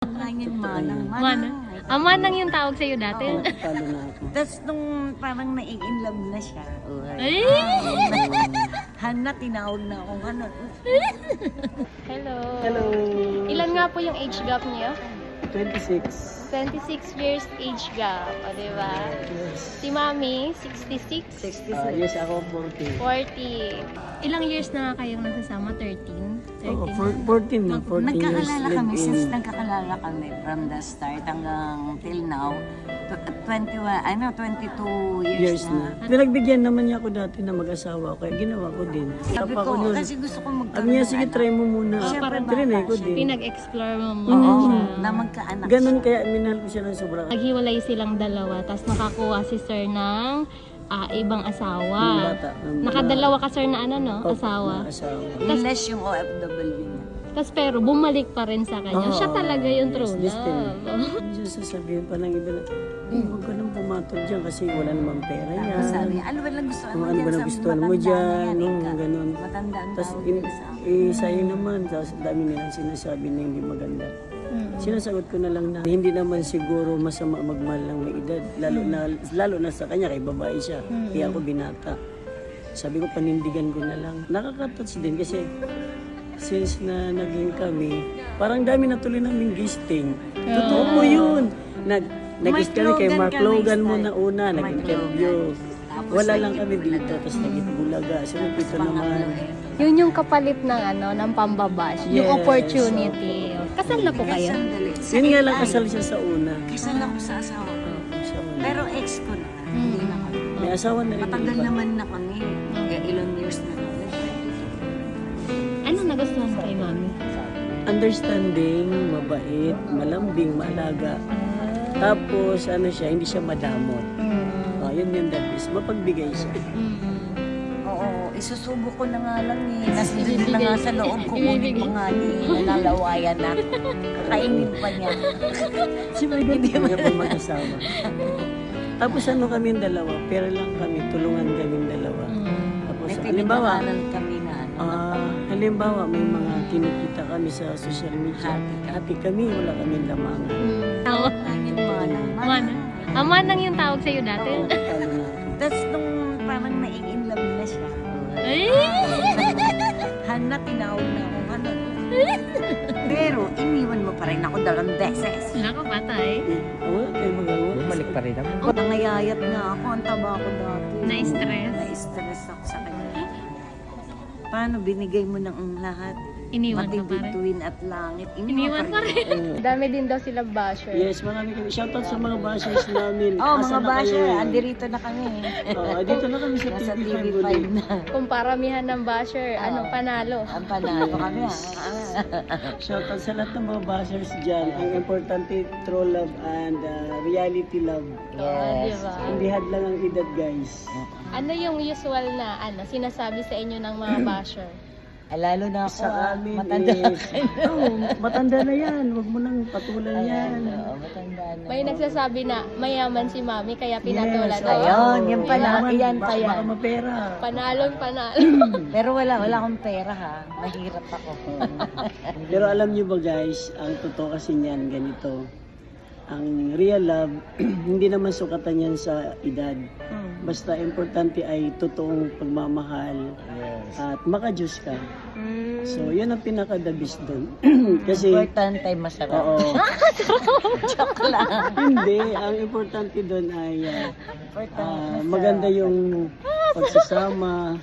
Manang, manang. Manang. Manang yung tawag sa'yo dati. Oo, talo na ako. Tapos nung parang na-in love na siya. Ay! Hana, tinawag na akong ano. Hello. Hello. Ilan nga po yung age gap niyo? 26. 26 years age gap, o diba? Yes. Si Mami, 66. 66. Yes, ako 40. 40. Ilang years na kayong nagsasama? 13? 13? Oo, 14 na. 40 years Nagkakalala kami live-in. since nagkakalala kami from the start hanggang till now. 22 years na. Pinagbigyan naman niya ako dati na mag-asawa, kaya ginawa ko din. Sabi Tapa ko, nun. kasi gusto ko magkaroon Sabi niya, ng sige, anak. try mo muna. Siyempre, Trinay ko bata din. Pinag-explore mo Oo, muna siya. na magkaanak Ganon siya. kaya minahal ko siya ng sobra. Naghiwalay silang dalawa, tapos nakakuha si Sir ng ibang asawa. Yung bata. Nakadalawa ka Sir na ano no? Oh, Asawa. Asawa. Unless yung OFW niya. Tapos pero bumalik pa rin sa kanya. Oo, Siya talaga yung true yes, destiny. love. Hindi siya sasabihin pa ng iba na, huwag ka nang pumatol dyan kasi wala namang pera Tapos yan. sabi niya, ano ba lang gusto Kung ano ba na gusto mo dyan, ganon. Matanda ang Tapos tawag nila sa akin. sayang naman, tapos dami nilang sinasabi na hindi maganda. Sinasagot ko na lang na hindi naman siguro masama magmahal ng may edad, lalo na sa kanya, kay babae siya, kaya ako binata. Sabi ko, panindigan ko na lang. Nakaka-touch din kasi since na naging kami, parang dami na tuloy namin gisting. Totoo po yun. Nag-gist kami kay Mark Logan muna una, nag-interview. Wala lang kami dito, tapos nag-Bulaga. Sunod ito naman. Yun yung kapalit ng ano, ng pambabash. Yung Yes. opportunity. Kasal na po kayo? Sandali. Yun nga lang kasal siya sa una. Kasal ako sa asawa ko. Sa una. Pero ex ko na. Hindi na kami. May asawa na rin. Matagal iba. naman na kami. Ilang years na kami. Ano nagustuhan kay Mami? Understanding, mabait, malambing, maalaga. Tapos ano siya, hindi siya madamot. Yun yung the best. Mapagbigay siya. Oo, isusubo ko na nga lang eh. Nasidid na nga sa loob ko. Kunin pa nga ni nalalawayan na. Kakainin pa niya. Siyempre, hindi mo pa mag-asawa. Tapos ano kami dalawa, pera lang kami, tulungan kami dalawa. Tapos May halimbawa, pinagdaanan kami na ano. halimbawa may mga kinikita kami sa social media. Happy kami, wala kaming lamangan. Hangin manang. Manang. Manang yung tawag sa'yo dati. Oo, talo na ako. Tapos nung parang na-in love na siya. Ay! Hana, tinawag na akong ano. Pero iniwan mo pa rin ako 2 beses. Naku, patay. Wala kayo magawa. Bumalik pa rin naman. Nangayayat nga ako, ang taba ko dati. Na-stress? Na-stress ako sa kanya. Paano binigay mo ng lahat? Iniwan ka pa rin. Bituin at langit. Iniwan pa rin. Dami din daw sila basher. Yes, marami kami. Shoutout sa mga bashers namin. Oh, Asa mga na basher, kayo? andirito na kami. Dito na kami sa Nasa TV5 TV5 ulit. na. Kung paramihan ng basher, anong panalo? Ang panalo kami Shoutout sa lahat ng mga bashers dyan. Ang importante, true love and reality love. Yes. Diba? Hindi hadlang ang edad, guys. Ano yung usual na sinasabi sa inyo ng mga basher? Lalo na ako, Sa amin matanda is, matanda na yan. Huwag mo nang patulan yan. matanda na. May nagsasabi na mayaman si Mami kaya pinatulan. Yes, Ayun, yan pala, Yaman, yan pa baka yan. mapera. Panalong panalo. Pero wala akong pera ha. Mahirap ako. Pero alam nyo ba guys, ang totoo kasi niyan ganito. Ang real love, hindi naman sukatan yan sa edad. Basta importante ay totoong pagmamahal at maka-Diyos ka. So, yun ang pinaka-the best doon. Kasi, Importante ay masarap. oo. Joke lang. Hindi, ang importante doon ay maganda yung pagsasama,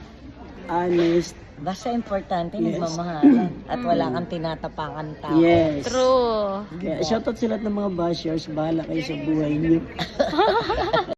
honest. Basta importante, Yes. nagmamahalan. At wala kang tinatapakan tao. Yes. True. Kaya shoutout sa lahat ng mga bashers, bahala kayo sa buhay niyo.